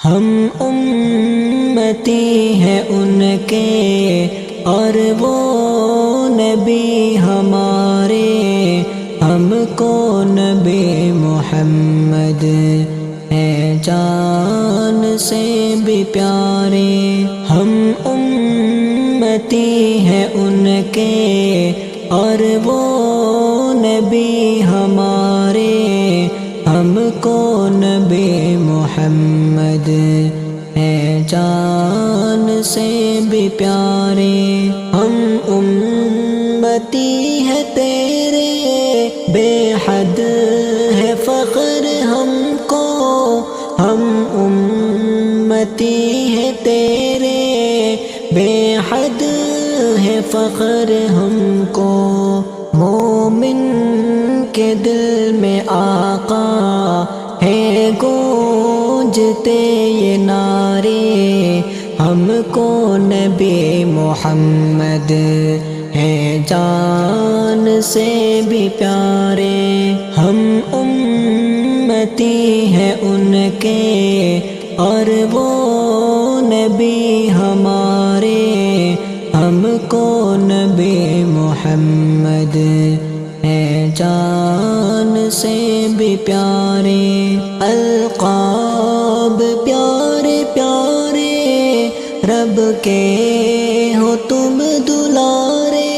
ہم امتی ہیں ان کے اور وہ نبی ہمارے، ہم کو نبی محمد ہیں جان سے بھی پیارے۔ ہم امتی ہیں ان کے اور وہ نبی ہمارے، ہم کو نبی محمد ہیں جان سے بھی پیارے۔ ہم امتی ہیں تیرے، بے حد ہے فخر ہم کو، ہم امتی ہیں تیرے، بے حد ہے فخر ہم کو۔ مومن کے دل میں آقا ہے گونجتے یہ نعرے، ہم کو نبی محمد ہیں جان سے بھی پیارے۔ ہم امتی ہیں ان کے اور وہ نبی ہمارے، ہم کو نبی محمد ہیں جان سے بھی پیارے۔ القاب پیارے پیارے رب کے ہو تم دلارے،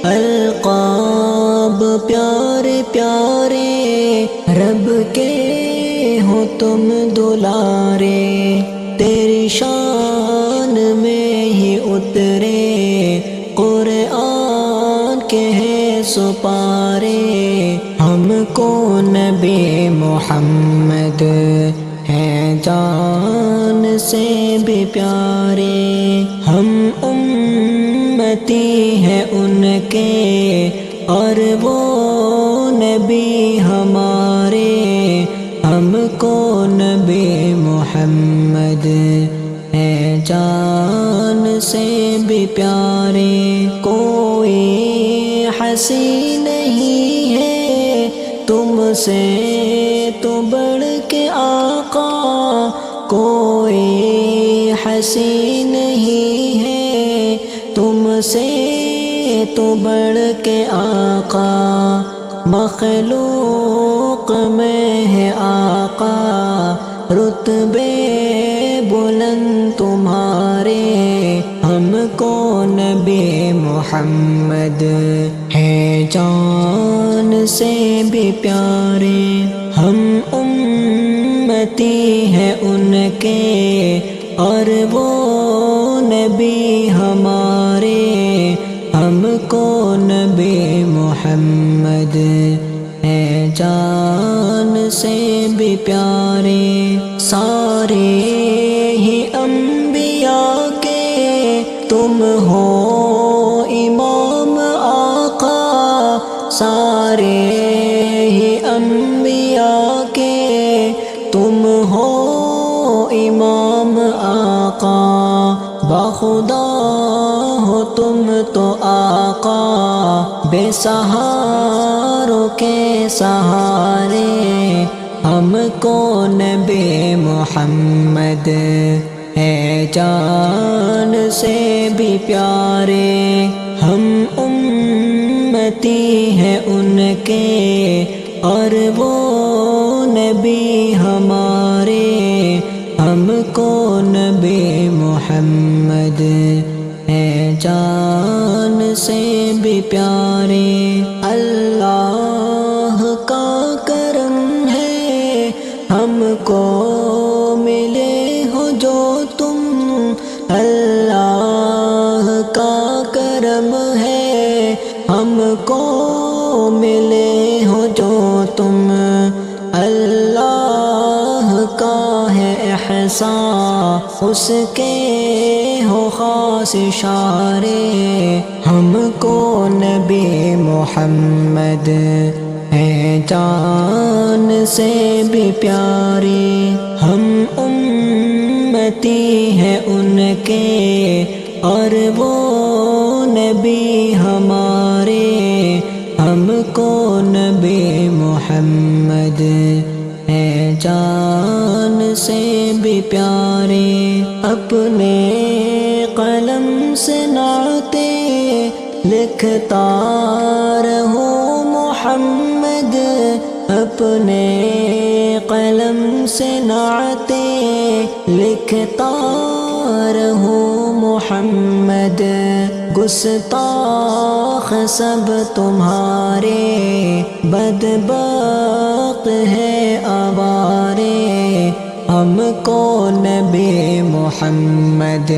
القاب پیارے پیارے رب کے ہو تم دلارے۔ تیری شان میں ہی اترے قرآن کے ہیں سپارے، ہم کو نبی محمد ہیں جان سے بھی پیارے۔ ہم امتی ہیں ان کے اور وہ نبی ہمارے، ہم کو نبی محمد ہیں جان سے بھی پیارے۔ کوئی حسین نہیں ہے تم سے تو بڑھ کے آقا، کوئی حسین نہیں ہے تم سے تو بڑھ کے آقا، مخلوق میں ہے آقا رتبے بلند تمہارے، ہم کو نبی محمد ہیں جان سے بھی پیارے۔ ہم امتی ہیں ان کے اور وہ نبی ہمارے، ہم کو نبی محمد ہیں جان سے بھی پیارے۔ سارے ہی انبیاء کے تم ہو امام آقا، سارے ہی انبیاء کے تم ہو امام آقا، بخدا ہو تم تو آقا بے سہاروں کے سہارے، ہم کو نبی محمد ہیں جان سے بھی پیارے۔ ہم امتی ہیں ان کے اور وہ نبی ہمارے، ہم کو نبی محمد ہیں جان سے بھی پیارے۔ اللہ کا کرم ہے ہم کو ملے ہو جو تم، اللہ کا کرم ہے ہم کو ملے ہو جو تم، اللہ کا ہے احسان اس کے ہو خاص اشارے، ہم کو نبی محمد ہیں جان سے بھی پیارے۔ ہم امتی ہیں ان کے اور وہ نبی ہمارے، ہم کو نبی محمد ہیں جان سے بھی پیارے، اپنے قلم سے نعتیں لکھتا رہوں محمد، اپنے قلم سے نعتیں لکھتا رہوں محمد۔ گستاخ سب تمہارے بدبخت ہے آوارے، ہم کو نبی محمد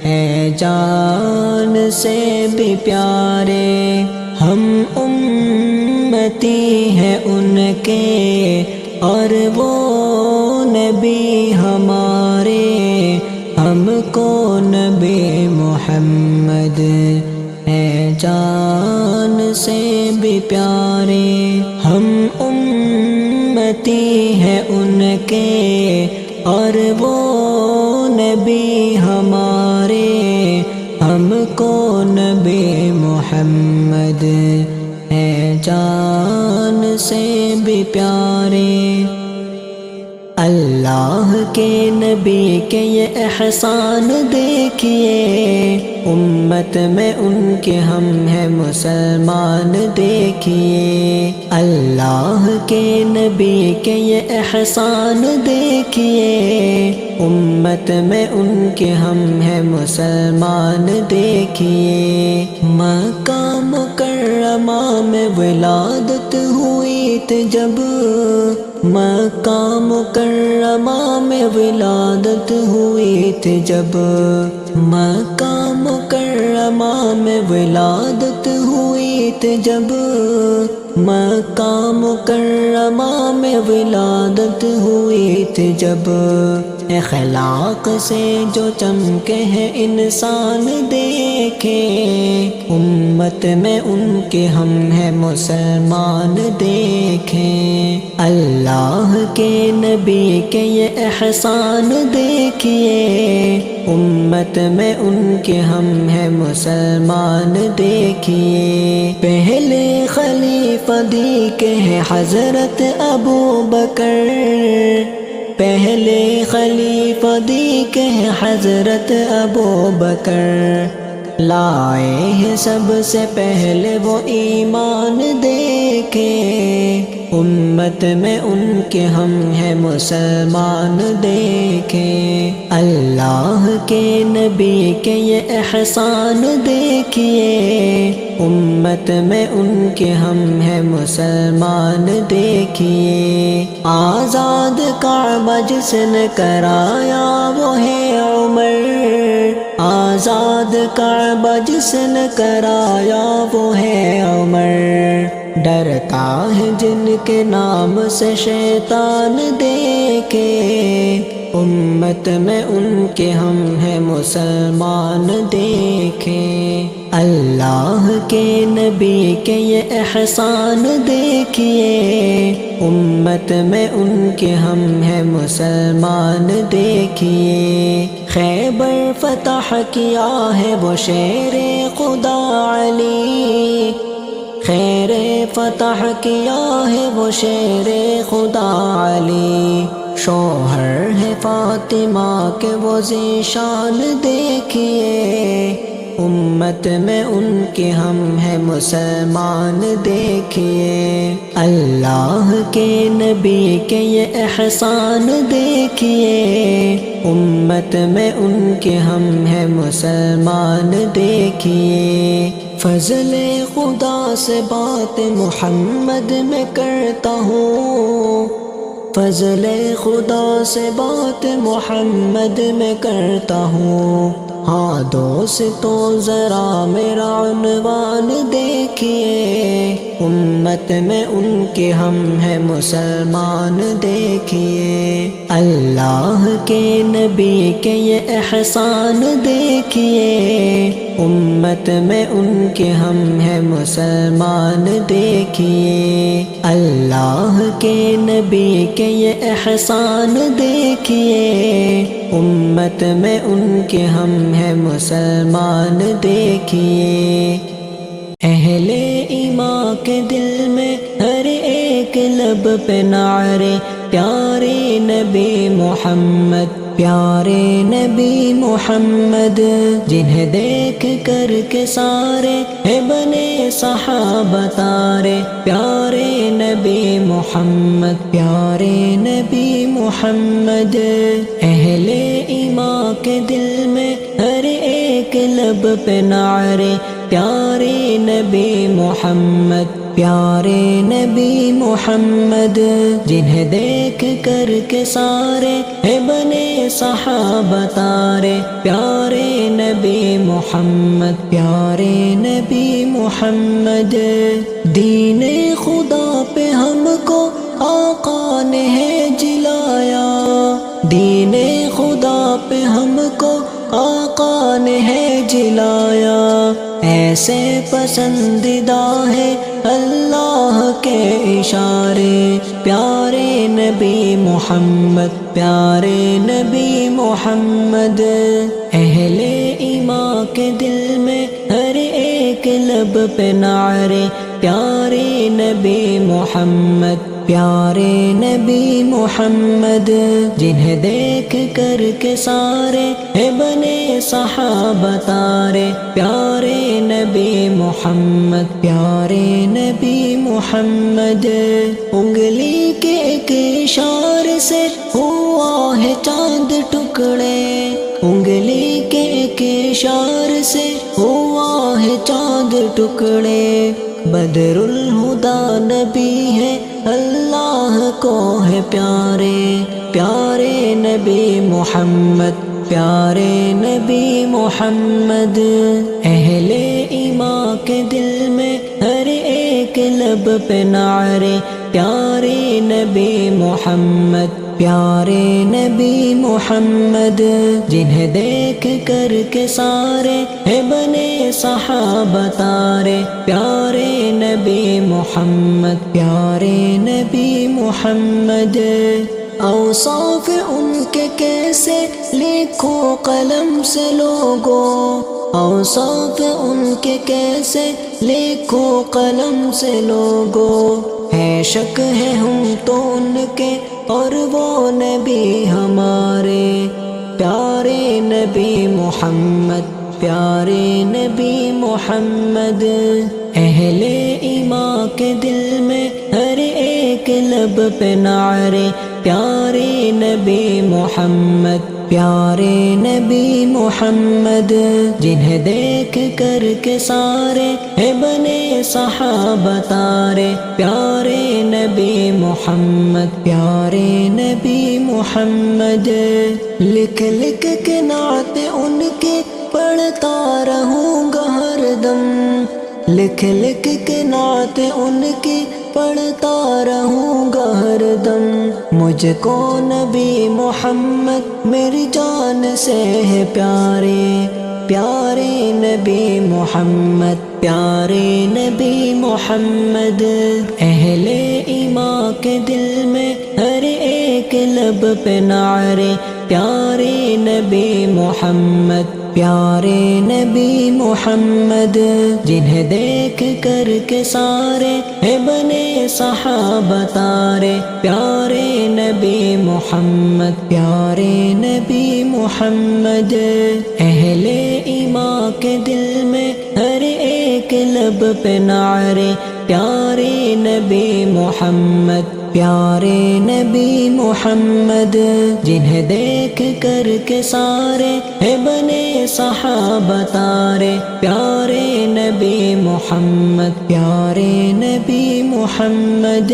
ہے جان سے بھی پیارے، ہم امتی ہیں ان کے اور وہ نبی ہمارے، ہم کو نبی محمد ہے جان سے بھی پیارے، ہم امتی ہیں ان کے اور وہ نبی ہمارے، ہم کو نبی محمد ہے جان سے بھی پیارے۔ اللہ کے نبی کے یہ احسان دیکھیے، امت میں ان کے ہم ہیں مسلمان دیکھیے، اللہ کے نبی کے یہ احسان دیکھیے، امت میں ان کے ہم ہیں مسلمان دیکھیے۔ مکہ مکرمہ میں ولادت ہوئی تھی جب، مکہ مکرمہ میں ولادت ہوئی تھی جب، مکہ مکرمہ میں ولادت ہوئی تھی جب، مکہ مکرمہ میں ولادت ہوئی تھی جب، اخلاق سے جو چمکے ہیں انسان دیکھے، امت میں ان کے ہم ہیں مسلمان دیکھیں، اللہ کے نبی کے یہ احسان دیکھیے، امت میں ان کے ہم ہیں مسلمان دیکھیے۔ پہلے خلیفہ دیکھے ہیں حضرت ابو بکر، پہلے خلیفہ دیکھے ہیں حضرت ابو بکر، لائے ہیں سب سے پہلے وہ ایمان دیکھے، امت میں ان کے ہم ہیں مسلمان دیکھیں، اللہ کے نبی کے یہ احسان دیکھیے، امت میں ان کے ہم ہیں مسلمان دیکھیے۔ آزاد کعبہ جس نے کرایا وہ ہے عمر، آزاد کعبہ جس نے کرایا وہ ہے عمر، ڈرتا ہے جن کے نام سے شیطان دیکھے، امت میں ان کے ہم ہیں مسلمان دیکھیں، اللہ کے نبی کے یہ احسان دیکھیے، امت میں ان کے ہم ہیں مسلمان دیکھیے۔ خیبر فتح کیا ہے وہ شیر خدا علی، خیر فتح کیا ہے وہ شیر خدا علی، شوہر ہے فاطمہ کے وہ ذیشان دیکھیے، امت میں ان کے ہم ہیں مسلمان دیکھیے، اللہ کے نبی کے یہ احسان دیکھیے، امت میں ان کے ہم ہیں مسلمان دیکھیے۔ فضل خدا سے بات محمد میں کرتا ہوں، فضل خدا سے بات محمد میں کرتا ہوں، ہاں دوستو ذرا میرا عنوان دیکھیے، امت میں ان کے ہم ہیں مسلمان دیکھیے، اللہ کے نبی کے یہ احسان دیکھیے، امت میں ان کے ہم ہیں مسلمان دیکھیے، اللہ کے نبی کے یہ احسان دیکھیے، امت میں ان کے ہم ہیں مسلمان دیکھیے۔ اہل ایمان کے دل میں ہر ایک لب پہ نعرے پیارے نبی محمد پیارے نبی محمد جنہیں دیکھ کر کے سارے ہیں بنے صحابہ تارے پیارے نبی محمد پیارے نبی محمد اہل ایمان کے دل میں ہر ایک لب پہ نعرے پیارے نبی محمد پیارے نبی محمد جنہیں دیکھ کر کے سارے ہیں بنے صحابہ تارے پیارے نبی محمد پیارے نبی محمد دین خدا پہ ہم کو آقا نے ہے جلایا دین خدا پہ ہم کو آقا نے ہے جلایا ایسے پسندیدہ ہے اللہ کے اشارے پیارے نبی محمد پیارے نبی محمد اہل ایمان کے دل میں ہر ایک لب پہ نعرے پیارے نبی محمد پیارے نبی محمد جنہیں دیکھ کر کے سارے ہیں بنے صحابہ تارے پیارے نبی محمد پیارے نبی محمد انگلی کے ایک اشارے سے ہوا ہے چاند ٹکڑے انگلی کے ایک اشارے سے ہوا ہے چاند ٹکڑے بدر الہدی نبی ہے اللہ کو ہے پیارے پیارے نبی محمد پیارے نبی محمد اہل ایمان کے دل میں ہر ایک لب پہ نعرے پیارے نبی محمد پیارے نبی محمد جنہیں دیکھ کر کے سارے ہیں بنے صحابہ تارے پیارے نبی محمد پیارے نبی محمد اوصاف ان کے کیسے لکھو قلم سے لوگو اوصاف ان کے کیسے لکھو قلم سے لوگو ہے شک ہے ہم تو ان کے اور وہ نبی ہمارے پیارے نبی محمد پیارے نبی محمد اہل ایمان کے دل میں ہر ایک لب پہ نعرے پیارے نبی محمد پیارے نبی محمد جنہیں دیکھ کر کے سارے ہیں بنے صحابہ تارے پیارے نبی محمد پیارے نبی محمد لکھ لکھ کے نعت ان کی پڑھتا رہوں گا ہر دم لکھ لکھ کے نعت ان کی پڑھتا رہوں گا ہر دم مجھ کو نبی محمد میری جان سے ہے پیارے پیارے نبی محمد پیارے نبی محمد اہل ایمان کے دل میں ہر ایک لب پہ نعرے پیارے نبی محمد پیارے نبی محمد جنہیں دیکھ کر کے سارے ہیں بنے صحابہ تارے پیارے نبی محمد پیارے نبی محمد اہل ایمان کے دل میں ہر ایک لب پہ نعرے پیارے نبی محمد پیارے نبی محمد جنہیں دیکھ کر کے سارے ہیں بنے صحابہ تارے پیارے نبی محمد پیارے نبی محمد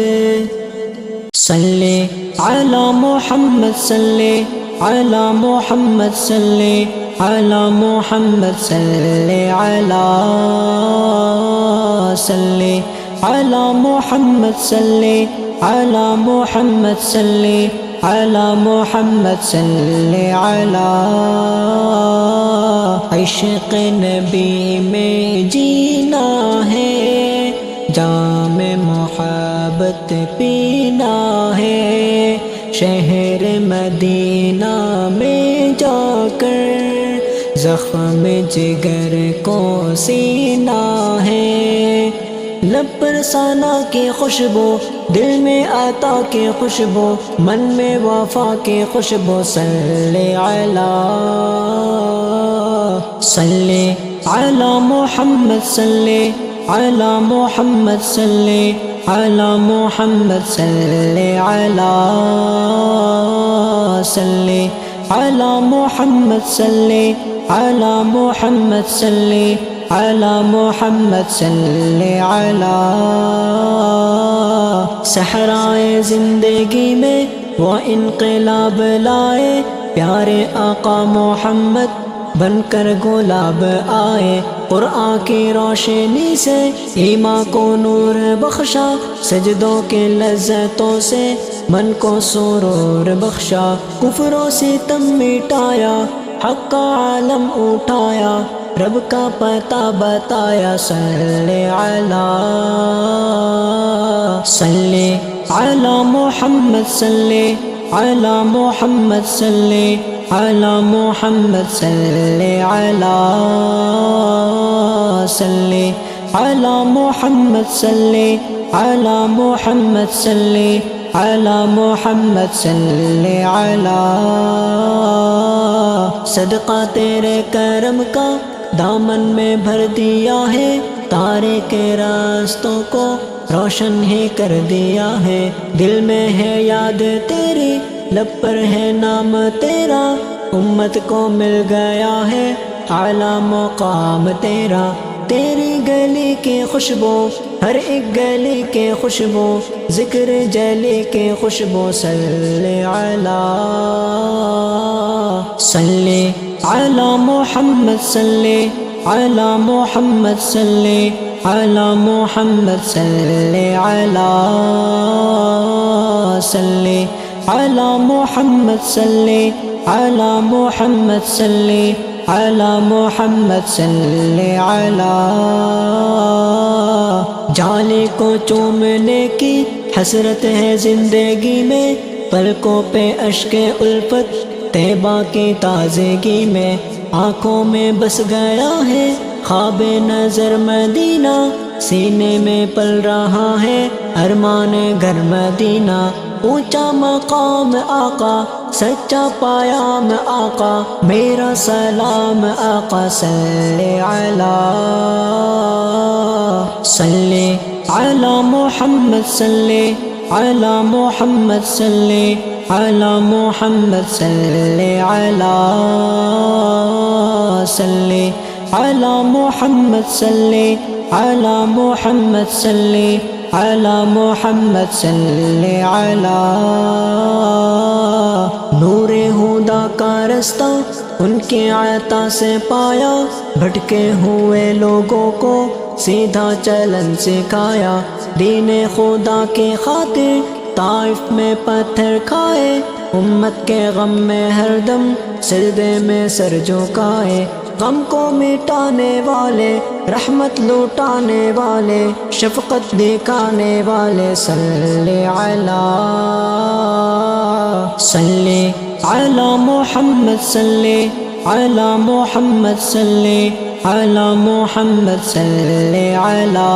صلی علی محمد صلی علی محمد صلی علی محمد صلی علی صلی علی محمد صلی علی محمد صلی علی محمد صلی علی عشق نبی میں جینا ہے جام محبت پینا ہے شہر مدینہ میں جا کر زخم جگر کو سینا ہے لب پر ثنا کی خوشبو، دل میں عطا کی خوشبو، من میں وفا کی خوشبو، صلی علی محمد، صلی علی محمد، صلی علی محمد، صلی علی محمد، صلی علی محمد، صلی علی محمد، صلی علی صحرائے زندگی میں وہ انقلاب لائے، پیارے آقا محمد بن کر گلاب آئے، قرآن کی روشنی سے ایمان کو نور بخشا، سجدوں کے لذتوں سے من کو سرور بخشا، کفر و ستم مٹایا، حق کا عالم اٹھایا، رب کا پتہ بتایا، صلی علی محمد، صلی علی محمد، صلی علی محمد، صلی علی محمد، صلی علی محمد، صلی علی محمد، صلی علی صدقہ تیرے کرم کا دامن میں بھر دیا ہے، تارے کے راستوں کو روشن ہی کر دیا ہے، دل میں ہے یاد تیری، لب پر ہے نام تیرا، امت کو مل گیا ہے اعلیٰ مقام تیرا، تیری گلی کی خوشبو، ہر ایک گلی کی خوشبو، ذکر جلی کی خوشبو، صلی علی محمد، صلی علی محمد، صلی علی محمد، صلی علی محمد، صلی علی محمد، صلی علی محمد، صلی علی جالی کو چومنے کی حسرت ہے زندگی میں، پلکوں پہ اشک الفت طیبہ کی تازگی میں، آنکھوں میں بس گیا ہے خواب نظر مدینہ، سینے میں پل رہا ہے ارمان گھر مدینہ، اونچا مقام آقا، سچا پیام آقا، میرا سلام آقا، صلی علی محمد، صلی علی محمد، صلی علی محمد، صلی علی محمد، صلی علی محمد، صلی علی محمد، صلی علی نور ہدا کا رستہ ان کے عطا سے پایا، بھٹکے ہوئے لوگوں کو سیدھا چلن سکھایا، دین خدا کی خاطر طائف میں پتھر کھائے، امت کے غم میں ہر دم سجدے میں سر جھکائے، غم کو مٹانے والے، رحمت لوٹانے والے، شفقت دکھانے والے، صلی علی محمد، صلی علی محمد، صلی علی محمد، صلی علی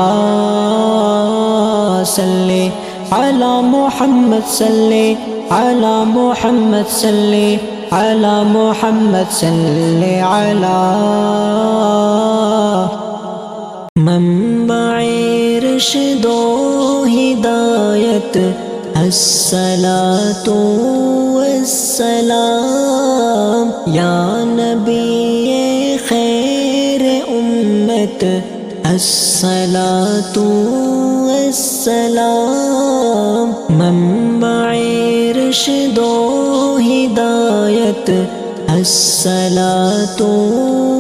محمد، صلی علی محمد، صلی علی محمد، صلی علی منبع رشد و ہدایت، الصلاۃ والسلام یا نبی خیر امت، الصلاۃ والسلام منبع رشد و ہدایت، الصلاۃ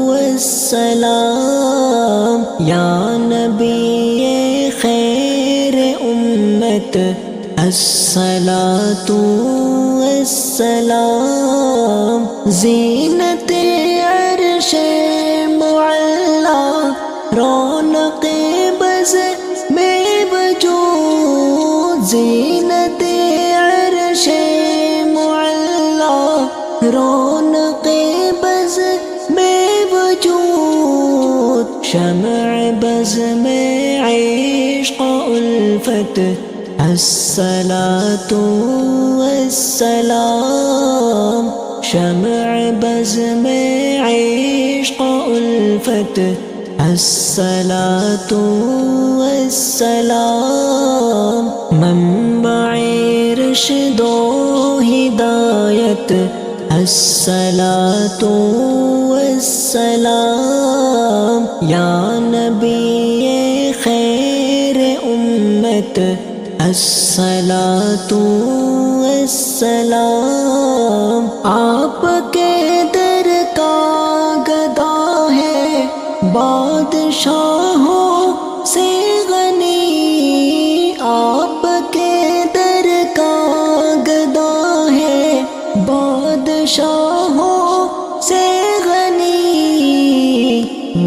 والسلام یا نبی خیر امت، الصلاۃ والسلام زینت عرش معلا، رونق بز میں وجود، زینت عرش معلا، رونق بز میں وجود، شمع بز میں عشق الفت الصلاۃ والسلام شمع بز میں عشق الفت الصلاۃ والسلام منبع رشد و ہدایت الصلاۃ والسلام یا نبی خیر امت الصلاۃ والسلام آپ کے در کا گدا ہے بادشاہوں سے غنی آپ کے در کا گدا ہے بادشاہوں سے غنی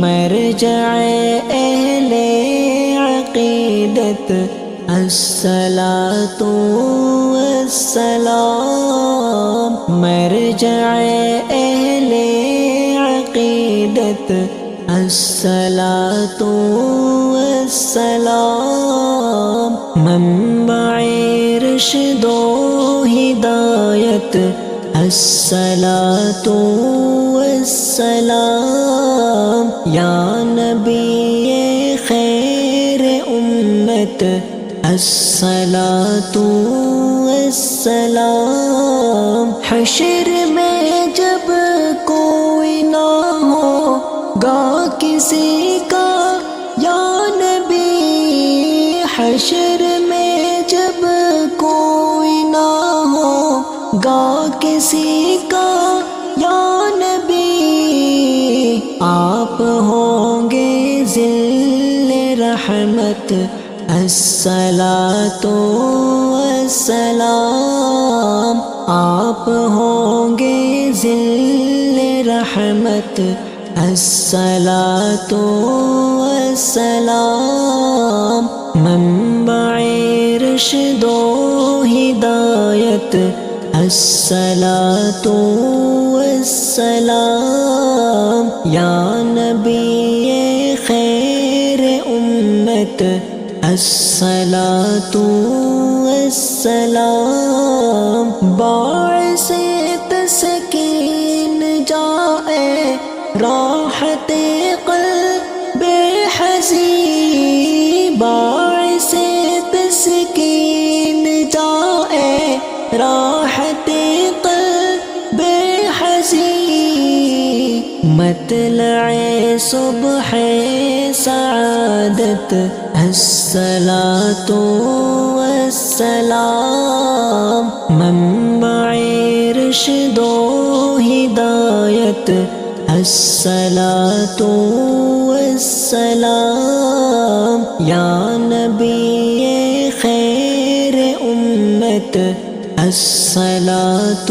مرجع اہل عقیدت الصلاۃ والسلام مرجع اہل عقیدت الصلاۃ والسلام منبع رشد و ہدایت الصلاۃ والسلام یا نبی خیر امت الصلاۃ والسلام حشر میں جب کوئی نہ ہوگا کسی کا یا نبی حشر میں جب کوئی نہ ہوگا کسی کا یا نبی آپ ہوں گے ذل رحمت الصلاۃ والسلام آپ ہوں گے ذل رحمت الصلاۃ والسلام منبع رشد و ہدایت الصلاۃ والسلام یا نبی خیر امت الصلاۃ والسلام باعث تسکین جائے راحت قلب حزین باعث تسکین جائے راحت قلب حزین مطلع صبح سعادت الصلاۃ والسلام منبع رشد و ہدایت الصلاۃ والسلام یا نبی خیر امت الصلاۃ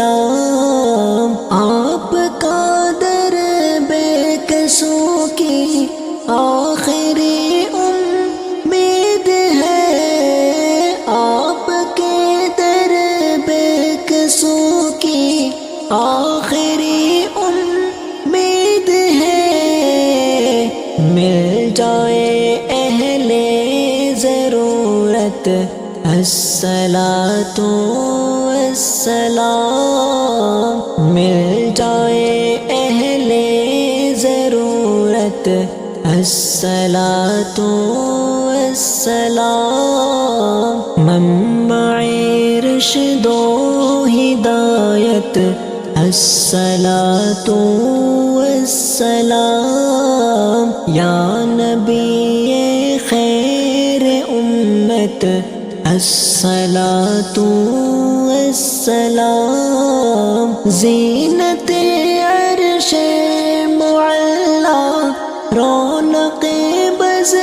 والسلام آپ کا در بے کسوں کی آخری امید ہے آپ کے در بے کسوں کی آخری امید ہے مل جائے اہل ضرورت الصلاۃ والسلام مل جائے اہل ضرورت الصلاۃ والسلام منبع رشد و ہدایت الصلاۃ والسلام یا نبی خیر امت الصلاۃ والسلام زینت عرش معلا رونق بز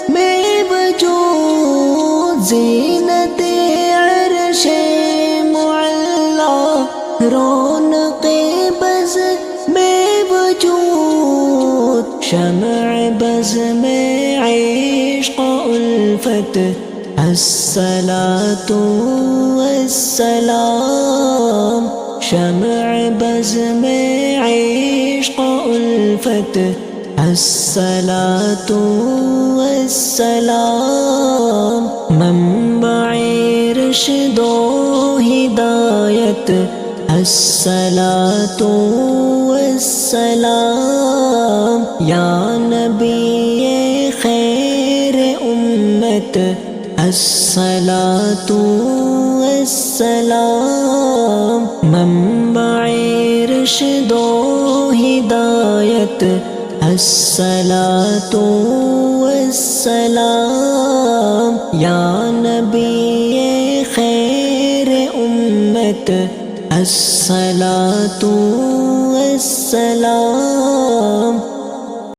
میں وجود زینت عرش معلا رونق بز میں وجود شمع بز میں عشق الفت الصلاۃ والسلام شمع بز میں عشق الفت الصلاۃ والسلام منبع رشد و ہدایت الصلاۃ والسلام یا نبی خیر امت الصلاۃ والسلام منبع رشد و ہدایت الصلاۃ والسلام یا نبی خیر امت الصلاۃ والسلام